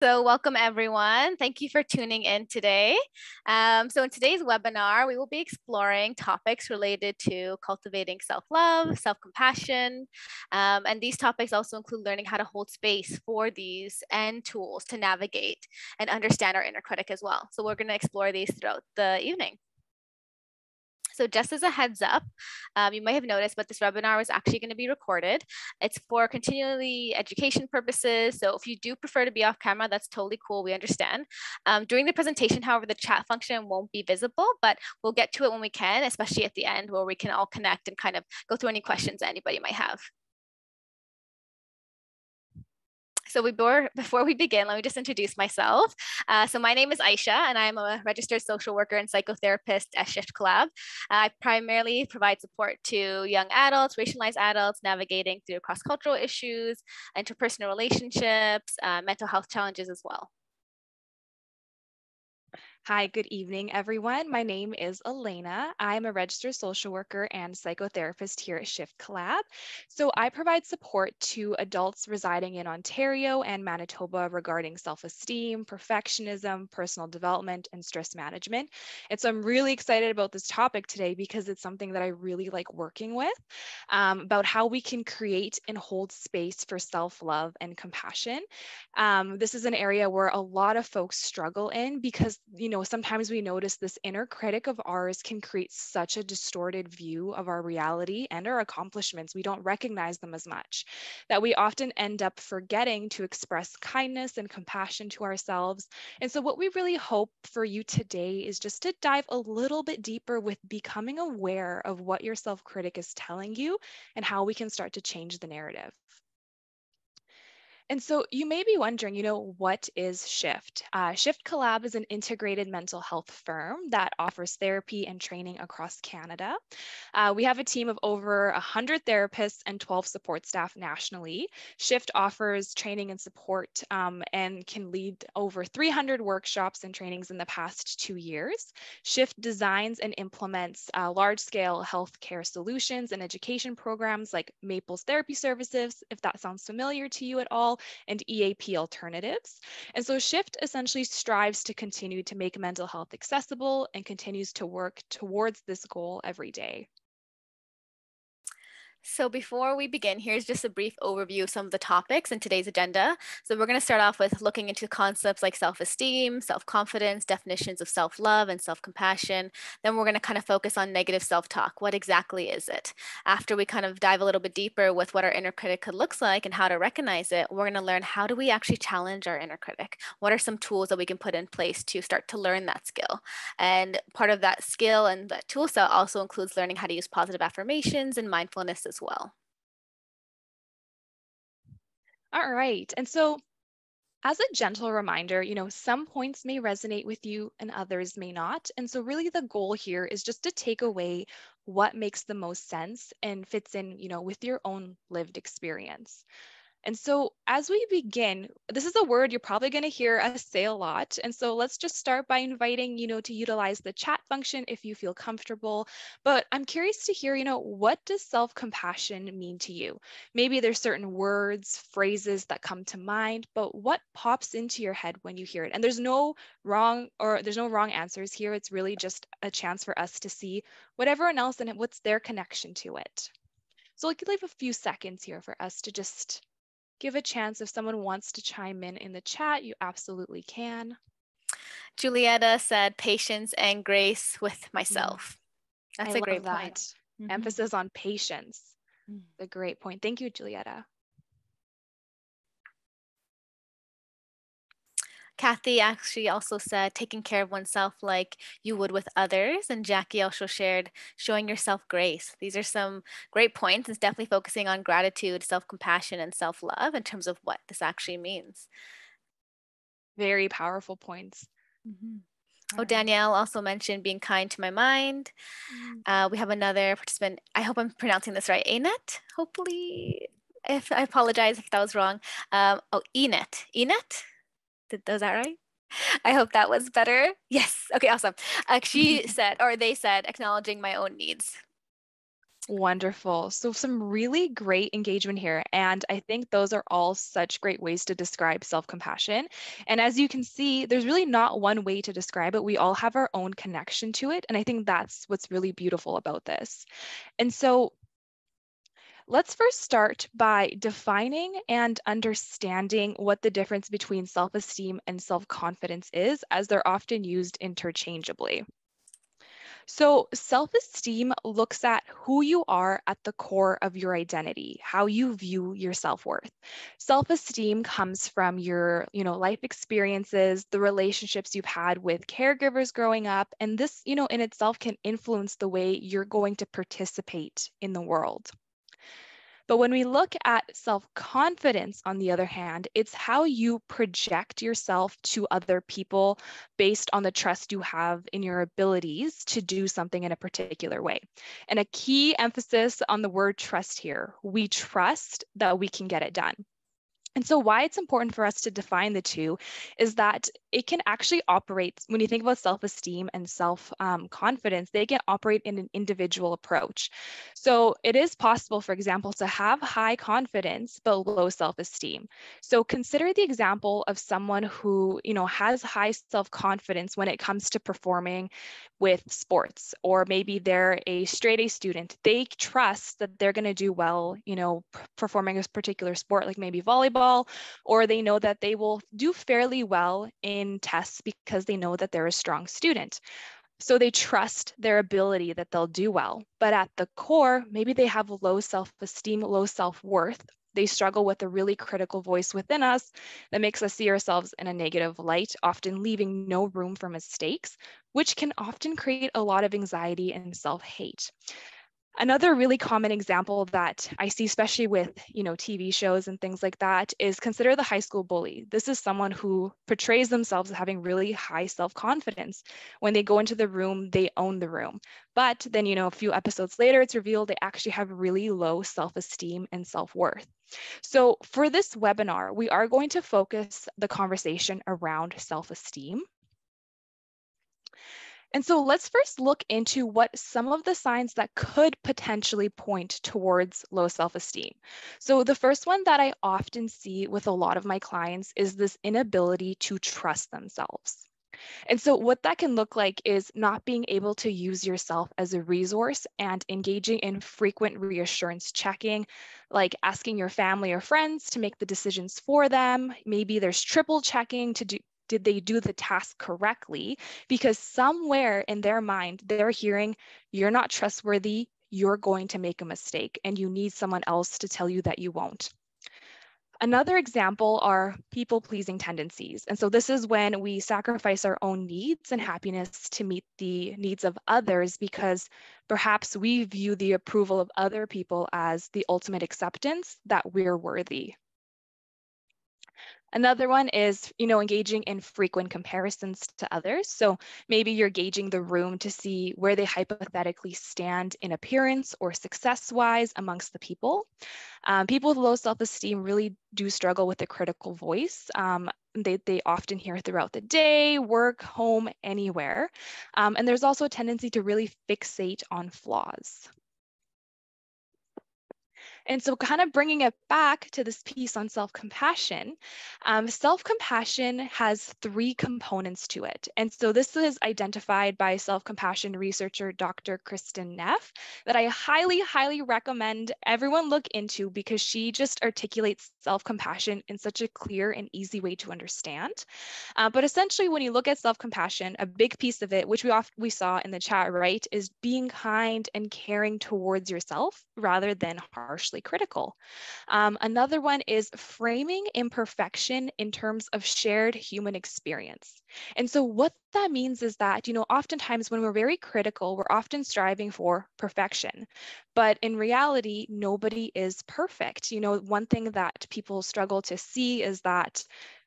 So welcome everyone. Thank you for tuning in today. So in today's webinar, we will be exploring topics related to cultivating self-love, self-compassion, and these topics also include learning how to hold space for these and tools to navigate and understand our inner critic as well. So we're going to explore these throughout the evening. So just as a heads up, you might have noticed, but this webinar is actually going to be recorded. It's for continually education purposes. So if you do prefer to be off camera, that's totally cool. We understand. During the presentation, however, the chat function won't be visible, but we'll get to it when we can, especially at the end where we can all connect and kind of go through any questions anybody might have. So before we begin, let me just introduce myself. So my name is Ayesha, and I'm a registered social worker and psychotherapist at Shift Collab. I primarily provide support to young adults, racialized adults, navigating through cross-cultural issues, interpersonal relationships, mental health challenges as well. Hi, good evening, everyone. My name is Elena. I'm a registered social worker and psychotherapist here at Shift Collab. So I provide support to adults residing in Ontario and Manitoba regarding self-esteem, perfectionism, personal development, and stress management. And so I'm really excited about this topic today because it's something that I really like working with, about how we can create and hold space for self-love and compassion. This is an area where a lot of folks struggle in because, sometimes we notice this inner critic of ours can create such a distorted view of our reality and our accomplishments. We don't recognize them as much, that we often end up forgetting to express kindness and compassion to ourselves. And so, what we really hope for you today is just to dive a little bit deeper with becoming aware of what your self critic is telling you and how we can start to change the narrative. And so you may be wondering, what is Shift? Shift Collab is an integrated mental health firm that offers therapy and training across Canada. We have a team of over 100 therapists and 12 support staff nationally. Shift offers training and support and can lead over 300 workshops and trainings in the past 2 years. Shift designs and implements large-scale healthcare solutions and education programs like Maples Therapy Services, if that sounds familiar to you at all, and EAP alternatives. And so Shift essentially strives to continue to make mental health accessible and continues to work towards this goal every day. So before we begin, here's just a brief overview of some of the topics in today's agenda. So we're going to start off with looking into concepts like self-esteem, self-confidence, definitions of self-love and self-compassion. Then we're going to kind of focus on negative self-talk. What exactly is it? After we kind of dive a little bit deeper with what our inner critic looks like and how to recognize it, we're going to learn how do we actually challenge our inner critic? What are some tools that we can put in place to start to learn that skill? And part of that skill and that tool set also includes learning how to use positive affirmations and mindfulness as well. All right. And so as a gentle reminder, some points may resonate with you and others may not. And so really the goal here is just to take away what makes the most sense and fits in, with your own lived experience. And so, as we begin, this is a word you're probably going to hear us say a lot. And so, let's just start by inviting, to utilize the chat function if you feel comfortable. But I'm curious to hear, what does self compassion mean to you? Maybe there's certain words, phrases that come to mind, but what pops into your head when you hear it? And there's no wrong answers here. It's really just a chance for us to see what everyone else and what's their connection to it. So, I could leave a few seconds here for us to just give a chance. If someone wants to chime in the chat, you absolutely can. Julietta said patience and grace with myself. That's I a love great that. point. Emphasis on patience. A great point. Thank you, Julietta. Kathy actually also said taking care of oneself like you would with others. And Jackie also shared showing yourself grace. These are some great points. It's definitely focusing on gratitude, self-compassion, and self-love in terms of what this actually means. Very powerful points. Oh, Danielle also mentioned being kind to my mind. We have another participant. I hope I'm pronouncing this right. Anet, hopefully. If I apologize if that was wrong. Enet. Enet? Was that right? I hope that was better. Yes. Okay, awesome. She said, or they said, acknowledging my own needs. Wonderful. So some really great engagement here. And I think those are all such great ways to describe self-compassion. And as you can see, there's really not one way to describe it. We all have our own connection to it. And I think that's what's really beautiful about this. And so let's first start by defining and understanding what the difference between self-esteem and self-confidence is, as they're often used interchangeably. So, self esteem looks at who you are at the core of your identity, how you view your self worth. Self esteem comes from your, life experiences, the relationships you've had with caregivers growing up, and this, in itself can influence the way you're going to participate in the world. But when we look at self confidence, on the other hand, it's how you project yourself to other people based on the trust you have in your abilities to do something in a particular way. And a key emphasis on the word trust here. We trust that we can get it done. And so, why it's important for us to define the two is that it can actually operate, when you think about self esteem and self confidence, they can operate in an individual approach. So, it is possible, for example, to have high confidence but low self esteem. So, consider the example of someone who, has high self confidence when it comes to performing with sports, or maybe they're a straight A student. They trust that they're going to do well, performing a particular sport, like maybe volleyball, or they know that they will do fairly well in tests because they know that they're a strong student. So they trust their ability that they'll do well. But at the core, maybe they have low self-esteem, low self-worth. They struggle with a really critical voice within us that makes us see ourselves in a negative light, often leaving no room for mistakes, which can often create a lot of anxiety and self-hate. Another really common example that I see, especially with, TV shows and things like that, is consider the high school bully. This is someone who portrays themselves as having really high self-confidence. When they go into the room, they own the room. But then, a few episodes later, it's revealed they actually have really low self-esteem and self-worth. So for this webinar, we are going to focus the conversation around self-esteem. And so let's first look into what some of the signs that could potentially point towards low self-esteem. So the first one that I often see with a lot of my clients is this inability to trust themselves. And so what that can look like is not being able to use yourself as a resource and engaging in frequent reassurance checking, like asking your family or friends to make the decisions for them. Maybe there's triple checking to do, did they do the task correctly? Because somewhere in their mind, they're hearing, you're not trustworthy, you're going to make a mistake, and you need someone else to tell you that you won't. Another example are people-pleasing tendencies. And so this is when we sacrifice our own needs and happiness to meet the needs of others because perhaps we view the approval of other people as the ultimate acceptance that we're worthy. Another one is, engaging in frequent comparisons to others. So maybe you're gauging the room to see where they hypothetically stand in appearance or success-wise amongst the people. People with low self-esteem really do struggle with a critical voice. They often hear throughout the day, work, home, anywhere. And there's also a tendency to really fixate on flaws. And so kind of bringing it back to this piece on self-compassion, self-compassion has three components to it. And so this is identified by self-compassion researcher, Dr. Kristen Neff, that I highly, highly recommend everyone look into because she just articulates self-compassion in such a clear and easy way to understand. But essentially, when you look at self-compassion, a big piece of it, which we saw in the chat, right, is being kind and caring towards yourself rather than harshly critical. Another one is framing imperfection in terms of shared human experience. And so what that means is that, oftentimes when we're very critical, we're often striving for perfection. But in reality, nobody is perfect. One thing that people struggle to see is that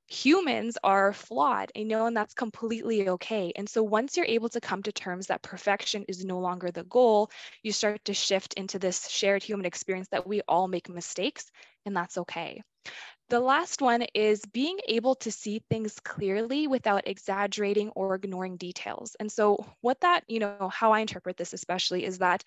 humans are flawed, and that's completely okay. And so once you're able to come to terms that perfection is no longer the goal, you start to shift into this shared human experience that we all make mistakes, and that's okay. The last one is being able to see things clearly without exaggerating or ignoring details. And so what that, how I interpret this especially is that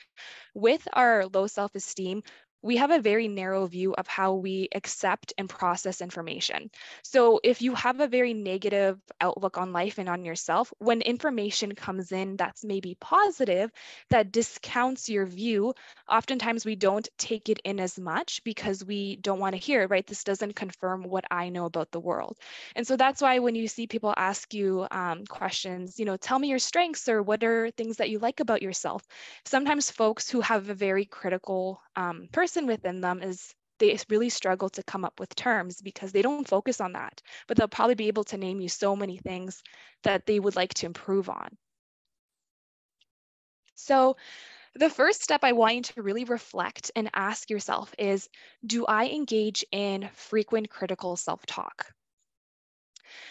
with our low self-esteem, we have a very narrow view of how we accept and process information. So if you have a very negative outlook on life and on yourself, when information comes in that's maybe positive, that discounts your view, oftentimes we don't take it in as much because we don't want to hear it, right? This doesn't confirm what I know about the world. And so that's why when you see people ask you questions, tell me your strengths or what are things that you like about yourself, sometimes folks who have a very critical person within them is they really struggle to come up with terms because they don't focus on that, but they'll probably be able to name you so many things that they would like to improve on. So the first step I want you to really reflect and ask yourself is, do I engage in frequent critical self-talk?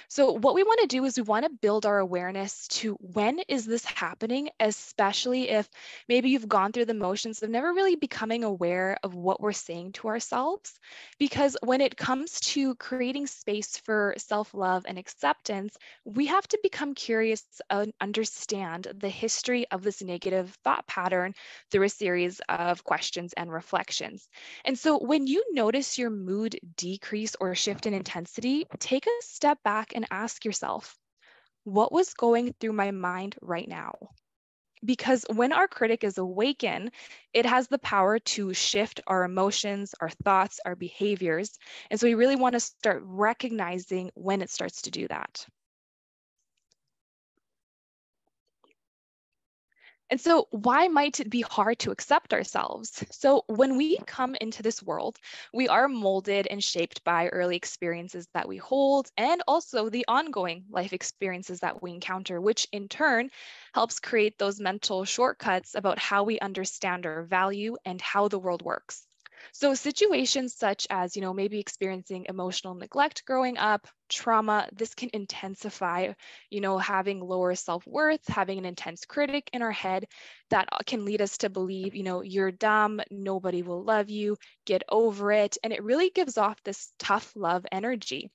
So what we want to do is we want to build our awareness to when is this happening, especially if maybe you've gone through the motions of never really becoming aware of what we're saying to ourselves. Because when it comes to creating space for self-love and acceptance, we have to become curious and understand the history of this negative thought pattern through a series of questions and reflections. And so when you notice your mood decrease or shift in intensity, take a step back and ask yourself, what was going through my mind right now? Because when our critic is awakened, it has the power to shift our emotions, our thoughts, our behaviors. And so we really want to start recognizing when it starts to do that. And so why might it be hard to accept ourselves? So when we come into this world, we are molded and shaped by early experiences that we hold and also the ongoing life experiences that we encounter, which in turn helps create those mental shortcuts about how we understand our value and how the world works. So situations such as, maybe experiencing emotional neglect growing up, trauma, this can intensify, having lower self-worth, having an intense critic in our head that can lead us to believe, you're dumb, nobody will love you, get over it. And it really gives off this tough love energy.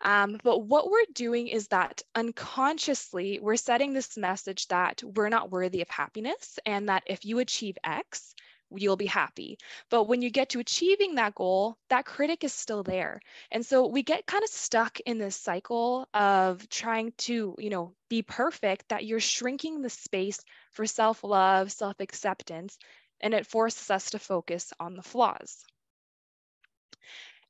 But what we're doing is that unconsciously, we're setting this message that we're not worthy of happiness and that if you achieve X, you'll be happy. But when you get to achieving that goal, that critic is still there. And so we get kind of stuck in this cycle of trying to, be perfect, that you're shrinking the space for self-love, self-acceptance, and it forces us to focus on the flaws.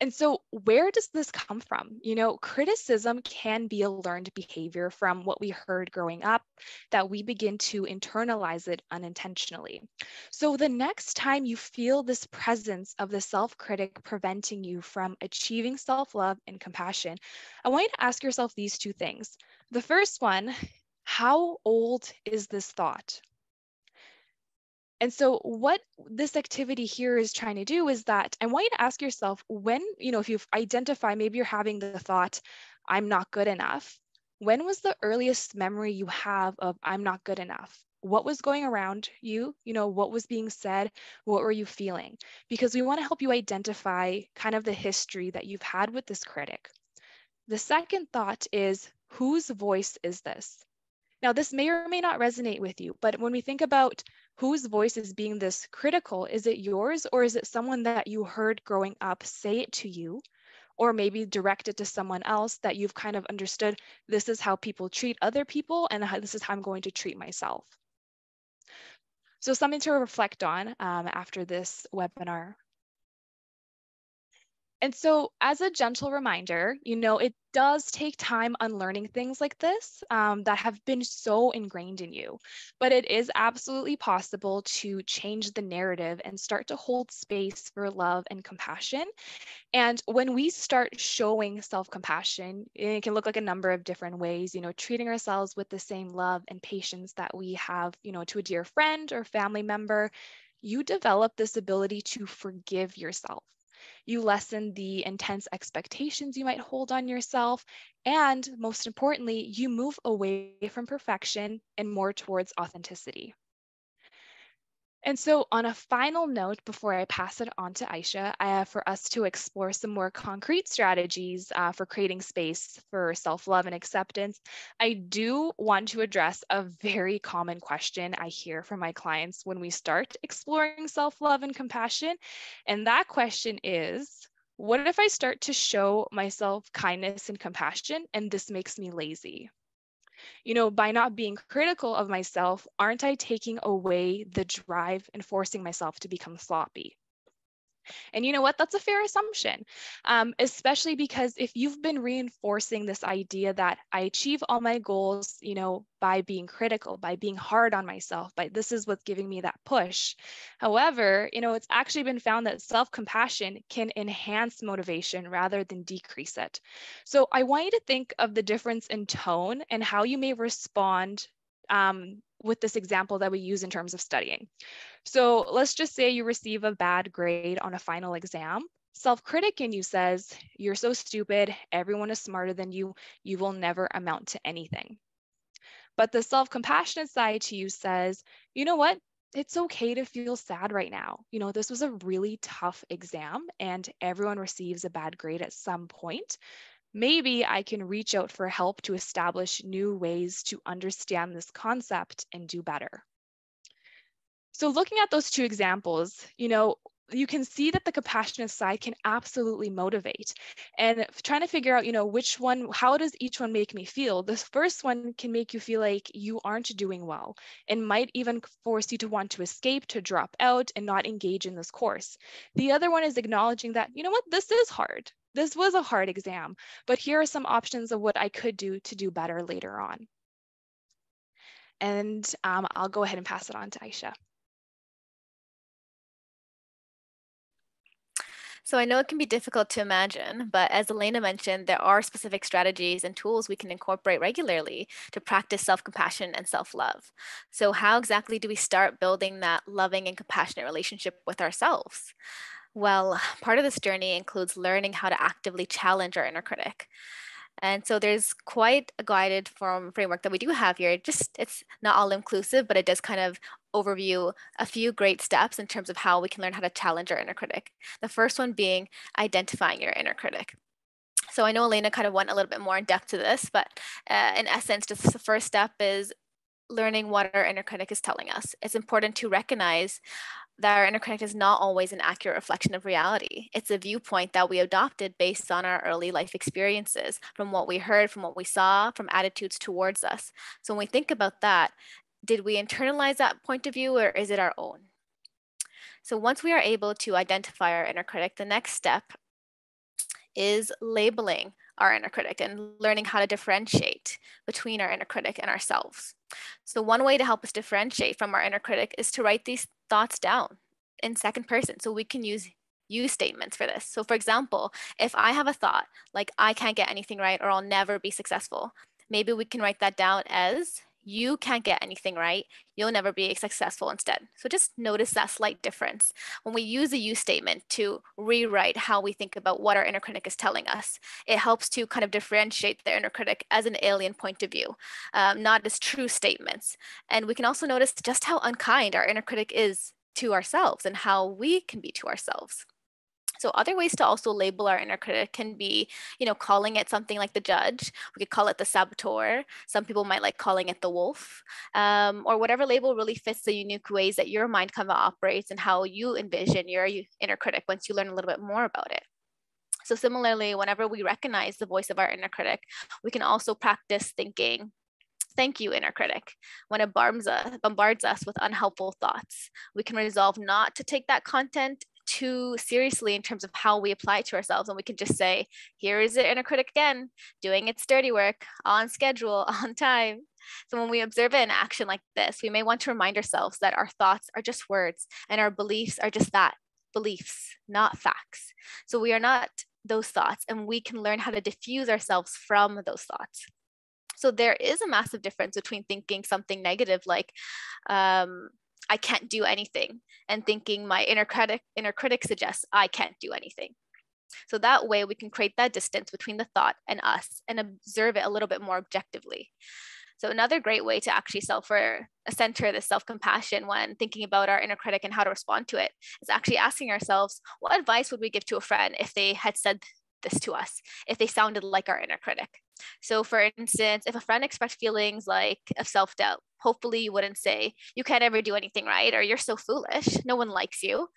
And so where does this come from? Criticism can be a learned behavior from what we heard growing up that we begin to internalize it unintentionally. So the next time you feel this presence of the self-critic preventing you from achieving self-love and compassion, I want you to ask yourself these two things. The first one, how old is this thought? And so what this activity here is trying to do is that I want you to ask yourself when, if you've identified, maybe you're having the thought, I'm not good enough. When was the earliest memory you have of I'm not good enough? What was going around you? What was being said? What were you feeling? Because we want to help you identify kind of the history that you've had with this critic. The second thought is, whose voice is this? Now, this may or may not resonate with you, but when we think about whose voice is being this critical, is it yours or is it someone that you heard growing up say it to you? Or maybe direct it to someone else that you've kind of understood, this is how people treat other people and this is how I'm going to treat myself. So something to reflect on after this webinar. And so as a gentle reminder, it does take time unlearning things like this that have been so ingrained in you, but it is absolutely possible to change the narrative and start to hold space for love and compassion. And when we start showing self-compassion, it can look like a number of different ways, treating ourselves with the same love and patience that we have, to a dear friend or family member, you develop this ability to forgive yourself. You lessen the intense expectations you might hold on yourself. And most importantly, you move away from perfection and more towards authenticity. And so, on a final note, before I pass it on to Aisha, I have for us to explore some more concrete strategies for creating space for self love and acceptance. I do want to address a very common question I hear from my clients when we start exploring self love and compassion. And that question is, what if I start to show myself kindness and compassion and this makes me lazy? By not being critical of myself, aren't I taking away the drive and forcing myself to become sloppy? And you know what? That's a fair assumption, especially because if you've been reinforcing this idea that I achieve all my goals, by being critical, by being hard on myself, by this is what's giving me that push. However, it's actually been found that self-compassion can enhance motivation rather than decrease it. So I want you to think of the difference in tone and how you may respond with this example that we use in terms of studying. So let's just say you receive a bad grade on a final exam. Self-critic in you says, you're so stupid, everyone is smarter than you will never amount to anything. But the self-compassionate side to you says, you know what? It's okay to feel sad right now. This was a really tough exam and everyone receives a bad grade at some point. Maybe I can reach out for help to establish new ways to understand this concept and do better. So looking at those two examples, you can see that the compassionate side can absolutely motivate. And trying to figure out, which one, how does each one make me feel? This first one can make you feel like you aren't doing well and might even force you to want to escape, to drop out and not engage in this course. The other one is acknowledging that, you know what, this is hard. This was a hard exam, but here are some options of what I could do to do better later on. And I'll go ahead and pass it on to Aisha. So I know it can be difficult to imagine, but as Elena mentioned, there are specific strategies and tools we can incorporate regularly to practice self-compassion and self-love. So how exactly do we start building that loving and compassionate relationship with ourselves? Well, part of this journey includes learning how to actively challenge our inner critic. And so there's quite a guided framework that we do have here. It's not all inclusive, but it does kind of overview a few great steps in terms of how we can learn how to challenge our inner critic. The first one being identifying your inner critic. So I know Elena kind of went a little bit more in depth to this, but in essence, just the first step is learning what our inner critic is telling us. It's important to recognize that our inner critic is not always an accurate reflection of reality. It's a viewpoint that we adopted based on our early life experiences, from what we heard, from what we saw, from attitudes towards us. So when we think about that, did we internalize that point of view or is it our own? So once we are able to identify our inner critic, the next step is labeling our inner critic and learning how to differentiate between our inner critic and ourselves. So one way to help us differentiate from our inner critic is to write these thoughts down in second person. So we can use you statements for this. So for example, if I have a thought like I can't get anything right or I'll never be successful, maybe we can write that down as you can't get anything right, you'll never be successful instead. So just notice that slight difference. When we use a you statement to rewrite how we think about what our inner critic is telling us, it helps to kind of differentiate the inner critic as an alien point of view, not as true statements. And we can also notice just how unkind our inner critic is to ourselves and how we can be to ourselves. So other ways to also label our inner critic can be, calling it something like the judge. We could call it the saboteur. Some people might like calling it the wolf, or whatever label really fits the unique ways that your mind kind of operates and how you envision your inner critic once you learn a little bit more about it. So similarly, whenever we recognize the voice of our inner critic, we can also practice thinking, thank you, inner critic. When it bombards us with unhelpful thoughts, we can resolve not to take that content too seriously in terms of how we apply it to ourselves. And we can just say, here is the inner critic again, doing its dirty work on schedule, on time. So when we observe it in action like this, we may want to remind ourselves that our thoughts are just words and our beliefs are just that, beliefs, not facts. So we are not those thoughts and we can learn how to diffuse ourselves from those thoughts. So there is a massive difference between thinking something negative like, I can't do anything, and thinking my inner critic suggests I can't do anything. So that way we can create that distance between the thought and us and observe it a little bit more objectively. So another great way to actually center this self-compassion when thinking about our inner critic and how to respond to it is actually asking ourselves, what advice would we give to a friend if they had said this to us, if they sounded like our inner critic? So for instance, if a friend expressed feelings like of self-doubt, hopefully you wouldn't say, you can't ever do anything right, or you're so foolish, no one likes you.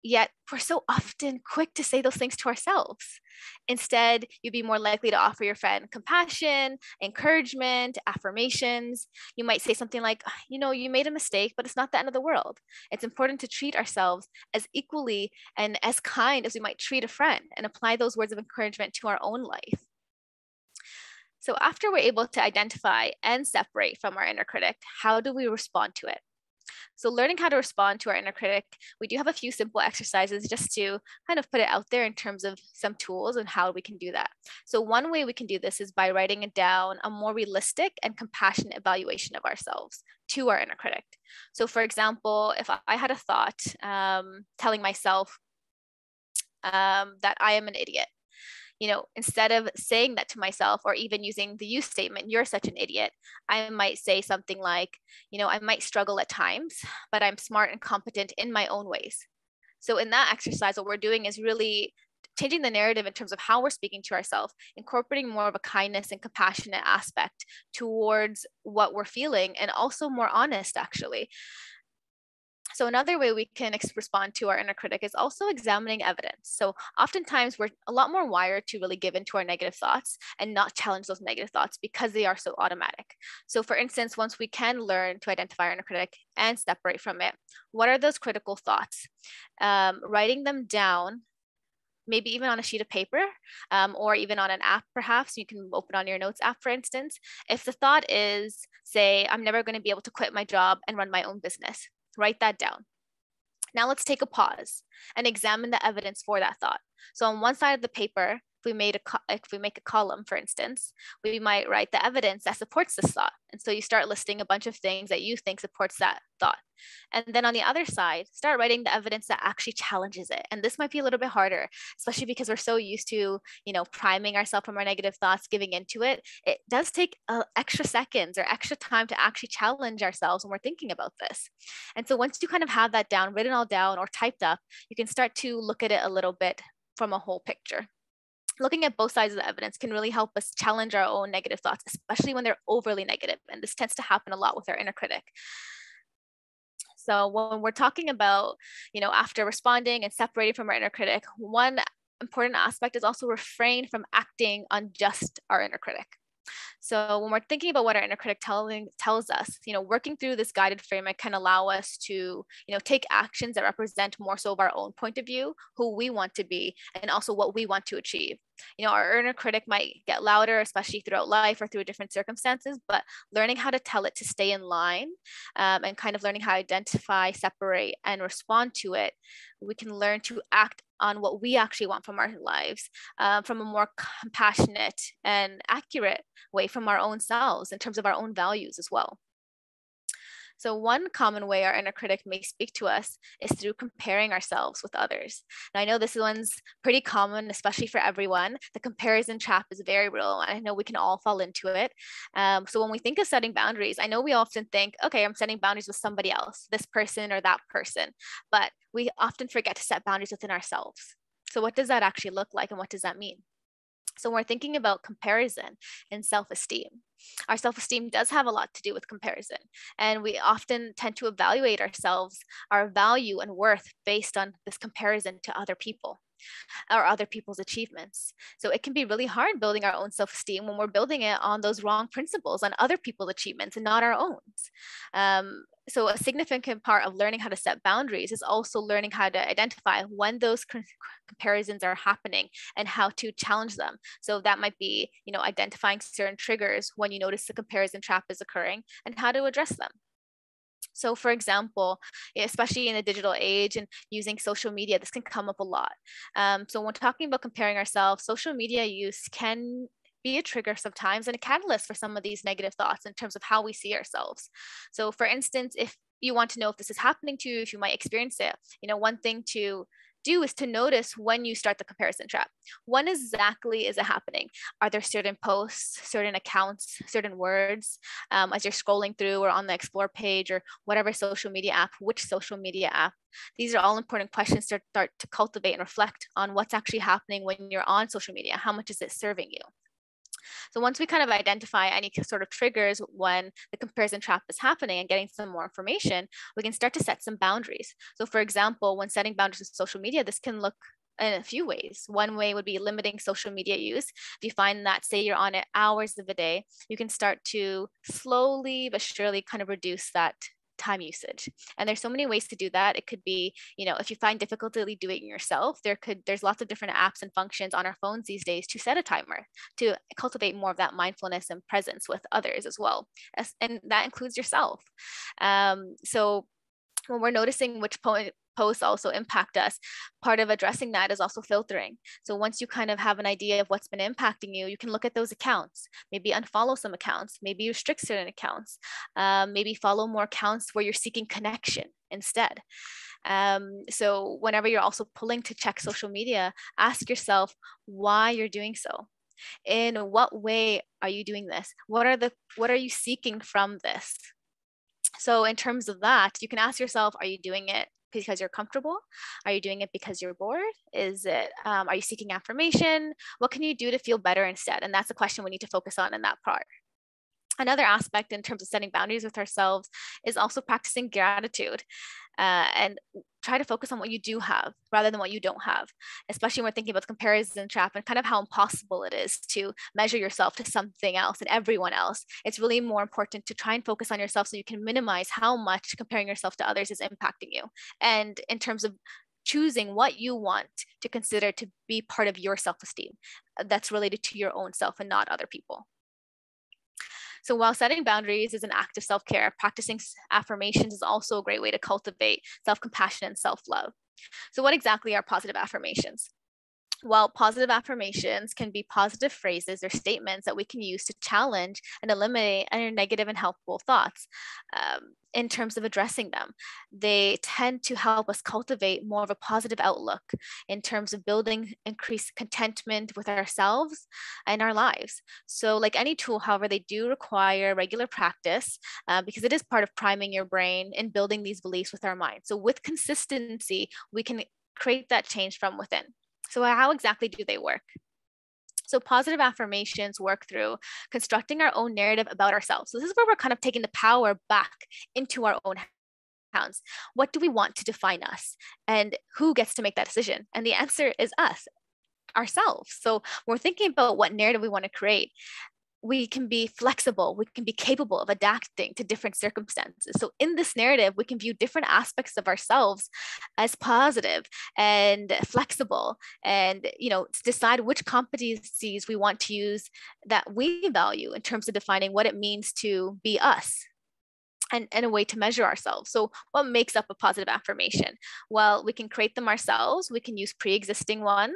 Yet we're so often quick to say those things to ourselves. Instead, you'd be more likely to offer your friend compassion, encouragement, affirmations. You might say something like, you made a mistake, but it's not the end of the world. It's important to treat ourselves as equally and as kind as we might treat a friend, and apply those words of encouragement to our own life. So after we're able to identify and separate from our inner critic, how do we respond to it? So learning how to respond to our inner critic, we do have a few simple exercises just to kind of put it out there in terms of some tools and how we can do that. So one way we can do this is by writing it down a more realistic and compassionate evaluation of ourselves to our inner critic. So for example, if I had a thought telling myself that I am an idiot, instead of saying that to myself or even using the you statement, you're such an idiot, I might say something like, I might struggle at times, but I'm smart and competent in my own ways. So in that exercise, what we're doing is really changing the narrative in terms of how we're speaking to ourselves, incorporating more of a kindness and compassionate aspect towards what we're feeling, and also more honest, actually. So another way we can respond to our inner critic is also examining evidence. So oftentimes we're a lot more wired to really give into our negative thoughts and not challenge those negative thoughts because they are so automatic. So for instance, once we can learn to identify our inner critic and separate from it, what are those critical thoughts? Writing them down, maybe even on a sheet of paper, or even on an app, perhaps. You can open on your notes app, for instance. If the thought is, say, I'm never going to be able to quit my job and run my own business, write that down. Now let's take a pause and examine the evidence for that thought. So on one side of the paper, if we make a column, for instance, we might write the evidence that supports this thought. And so you start listing a bunch of things that you think supports that thought. And then on the other side, start writing the evidence that actually challenges it. And this might be a little bit harder, especially because we're so used to, priming ourselves from our negative thoughts, giving into it. It does take extra seconds or extra time to actually challenge ourselves when we're thinking about this. And so once you kind of have that down, written all down or typed up, you can start to look at it a little bit from a whole picture. Looking at both sides of the evidence can really help us challenge our own negative thoughts, especially when they're overly negative. And this tends to happen a lot with our inner critic. So when we're talking about, after responding and separating from our inner critic, one important aspect is also refrain from acting on just our inner critic. So when we're thinking about what our inner critic tells us, working through this guided framework can allow us to, take actions that represent more so of our own point of view, who we want to be, and also what we want to achieve. Our inner critic might get louder, especially throughout life or through different circumstances, but learning how to tell it to stay in line, and kind of learning how to identify, separate, and respond to it, we can learn to act on what we actually want from our lives, from a more compassionate and accurate way from our own selves in terms of our own values as well. So one common way our inner critic may speak to us is through comparing ourselves with others. Now I know this one's pretty common, especially for everyone. The comparison trap is very real, and I know we can all fall into it. So when we think of setting boundaries, I know we often think, okay, I'm setting boundaries with somebody else, this person or that person, but we often forget to set boundaries within ourselves. So what does that actually look like, and what does that mean? So when we're thinking about comparison and self-esteem, our self-esteem does have a lot to do with comparison. And we often tend to evaluate ourselves, our value and worth based on this comparison to other people or other people's achievements. So it can be really hard building our own self-esteem when we're building it on those wrong principles, on other people's achievements and not our own. So a significant part of learning how to set boundaries is also learning how to identify when those comparisons are happening and how to challenge them. So that might be, identifying certain triggers when you notice the comparison trap is occurring and how to address them. So for example, especially in the digital age and using social media, this can come up a lot. So when talking about comparing ourselves, social media use can be a trigger sometimes and a catalyst for some of these negative thoughts in terms of how we see ourselves. So for instance, if you want to know if this is happening to you, if you might experience it, one thing to do is to notice when you start the comparison trap. When exactly is it happening? Are there certain posts, certain accounts, certain words as you're scrolling through or on the explore page or whatever social media app, which social media app? These are all important questions to start to cultivate and reflect on what's actually happening when you're on social media. How much is it serving you? So once we kind of identify any sort of triggers when the comparison trap is happening and getting some more information, we can start to set some boundaries. So for example, when setting boundaries with social media, this can look in a few ways. One way would be limiting social media use. If you find that, say you're on it hours of a day, you can start to slowly but surely kind of reduce that time usage. And there's so many ways to do that. It could be, if you find difficulty doing it yourself, there's lots of different apps and functions on our phones these days to set a timer, to cultivate more of that mindfulness and presence with others as well. And that includes yourself. So when we're noticing which posts also impact us, part of addressing that is also filtering. So once you kind of have an idea of what's been impacting you, you can look at those accounts, maybe unfollow some accounts, maybe restrict certain accounts, maybe follow more accounts where you're seeking connection instead. So whenever you're also pulling to check social media, ask yourself why you're doing so. In what way are you doing this? What are you seeking from this? So in terms of that, you can ask yourself, are you doing it because you're comfortable? Are you doing it because you're bored? Are you seeking affirmation? What can you do to feel better instead? And that's a question we need to focus on in that part. Another aspect in terms of setting boundaries with ourselves is also practicing gratitude, and try to focus on what you do have rather than what you don't have, especially when we're thinking about the comparison trap and kind of how impossible it is to measure yourself to something else and everyone else. It's really more important to try and focus on yourself so you can minimize how much comparing yourself to others is impacting you. And in terms of choosing what you want to consider to be part of your self-esteem, that's related to your own self and not other people. So while setting boundaries is an act of self-care, practicing affirmations is also a great way to cultivate self-compassion and self-love. So what exactly are positive affirmations? Well, positive affirmations can be positive phrases or statements that we can use to challenge and eliminate any negative and helpful thoughts in terms of addressing them. They tend to help us cultivate more of a positive outlook in terms of building increased contentment with ourselves and our lives. So like any tool, however, they do require regular practice because it is part of priming your brain and building these beliefs with our mind. So with consistency, we can create that change from within. So how exactly do they work? So positive affirmations work through constructing our own narrative about ourselves. So this is where we're kind of taking the power back into our own hands. What do we want to define us? And who gets to make that decision? And the answer is us, ourselves. So we're thinking about what narrative we want to create. We can be flexible, we can be capable of adapting to different circumstances. So in this narrative, we can view different aspects of ourselves as positive and flexible, and decide which competencies we want to use that we value in terms of defining what it means to be us. And a way to measure ourselves. So what makes up a positive affirmation? Well, we can create them ourselves. We can use pre-existing ones.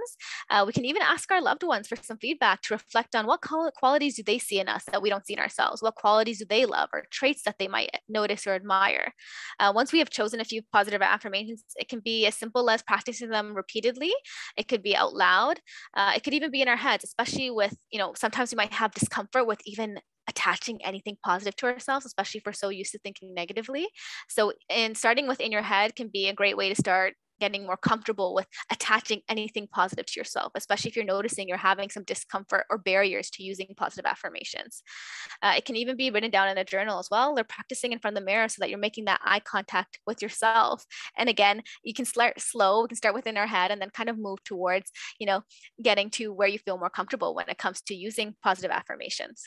We can even ask our loved ones for some feedback to reflect on what qualities do they see in us that we don't see in ourselves? What qualities do they love or traits that they might notice or admire? Once we have chosen a few positive affirmations, it can be as simple as practicing them repeatedly. It could be out loud. It could even be in our heads, especially with, sometimes we might have discomfort with even attaching anything positive to ourselves, especially if we're so used to thinking negatively. So starting with in your head can be a great way to start getting more comfortable with attaching anything positive to yourself, especially if you're noticing you're having some discomfort or barriers to using positive affirmations. It can even be written down in a journal as well, or practicing in front of the mirror so that you're making that eye contact with yourself. And again, you can start slow, we can start within our head and then kind of move towards, getting to where you feel more comfortable when it comes to using positive affirmations.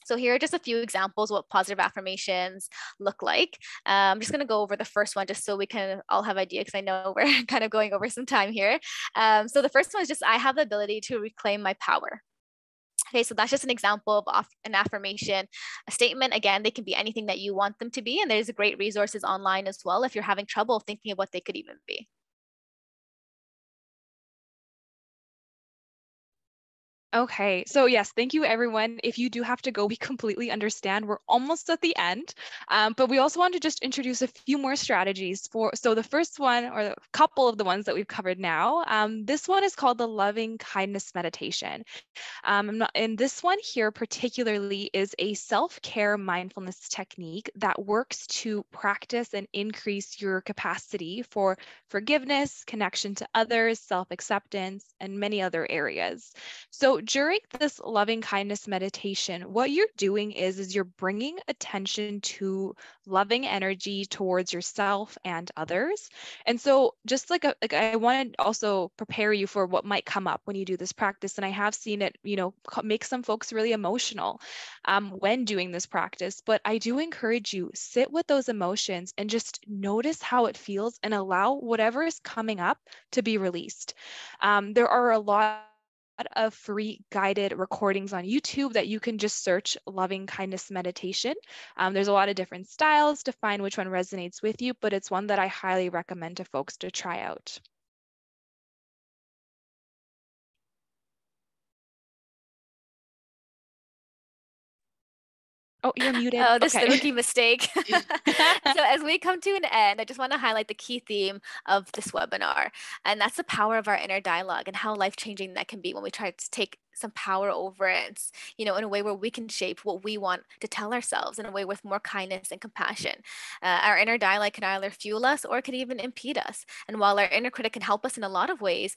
So here are just a few examples of what positive affirmations look like. I'm just going to go over the first one just so we can all have idea, because I know we're kind of going over some time here. So the first one is just, I have the ability to reclaim my power. Okay, so that's just an example of an affirmation, a statement. Again, they can be anything that you want them to be. And there's great resources online as well if you're having trouble thinking of what they could even be. Okay, so yes, thank you everyone. If you do have to go, we completely understand. We're almost at the end, but we also want to just introduce a few more strategies so the first one, or a couple of the ones that we've covered now, this one is called the loving kindness meditation. And this one here particularly is a self-care mindfulness technique that works to practice and increase your capacity for forgiveness, connection to others, self-acceptance, and many other areas. So during this loving kindness meditation, what you're doing is you're bringing attention to loving energy towards yourself and others. And so just like I want to also prepare you for what might come up when you do this practice. And I have seen it, make some folks really emotional when doing this practice. But I do encourage you, sit with those emotions and just notice how it feels and allow whatever is coming up to be released. There are a lot of free guided recordings on YouTube that you can just search loving kindness meditation. There's a lot of different styles to find which one resonates with you, but it's one that I highly recommend to folks to try out. Oh, you're muted. Oh, this is Okay. the rookie mistake. So as we come to an end, I just want to highlight the key theme of this webinar, and that's the power of our inner dialogue and how life-changing that can be when we try to take some power over it, in a way where we can shape what we want to tell ourselves in a way with more kindness and compassion. Our inner dialogue can either fuel us or it can even impede us. And while our inner critic can help us in a lot of ways,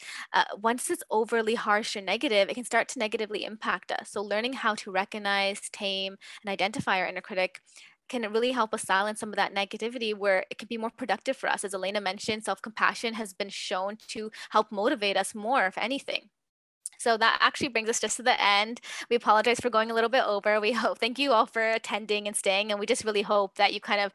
once it's overly harsh or negative, it can start to negatively impact us. So learning how to recognize, tame, and identify our inner critic can really help us silence some of that negativity where it can be more productive for us. As Elena mentioned, self-compassion has been shown to help motivate us more, if anything. So that actually brings us just to the end. We apologize for going a little bit over. Thank you all for attending and staying. And we just really hope that you kind of,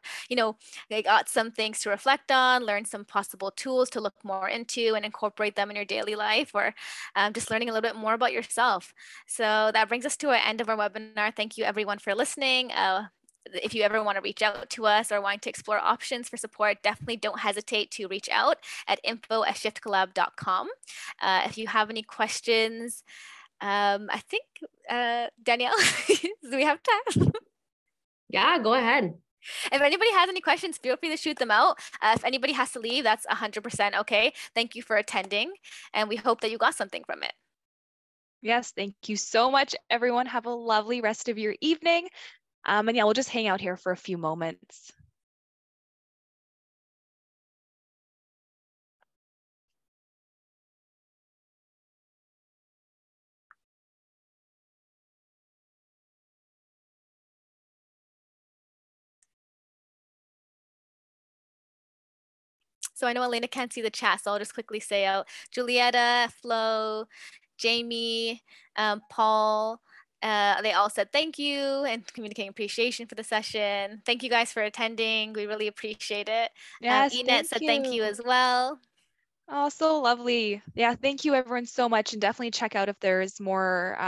got some things to reflect on, learn some possible tools to look more into and incorporate them in your daily life, or just learning a little bit more about yourself. So that brings us to an end of our webinar. Thank you everyone for listening. If you ever want to reach out to us or want to explore options for support, definitely don't hesitate to reach out at info@shiftcollab.com. If you have any questions, I think, Danielle, do we have time? Yeah, go ahead. If anybody has any questions, feel free to shoot them out. If anybody has to leave, that's 100% okay. Thank you for attending, and we hope that you got something from it. Yes, thank you so much, everyone. Have a lovely rest of your evening. And yeah, we'll just hang out here for a few moments. So I know Elena can't see the chat, so I'll just quickly say out Julietta, Flo, Jamie, Paul. They all said thank you and communicating appreciation for the session. Thank you guys for attending. We really appreciate it. Yes, Enid said thank you as well. Oh, so lovely. Yeah, thank you everyone so much. And definitely check out if there's more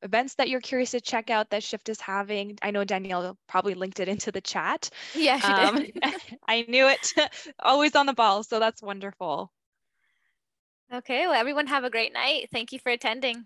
events that you're curious to check out that Shift is having. I know Danielle probably linked it into the chat. Yeah, she did. I knew it. Always on the ball. So that's wonderful. Okay, well, everyone have a great night. Thank you for attending.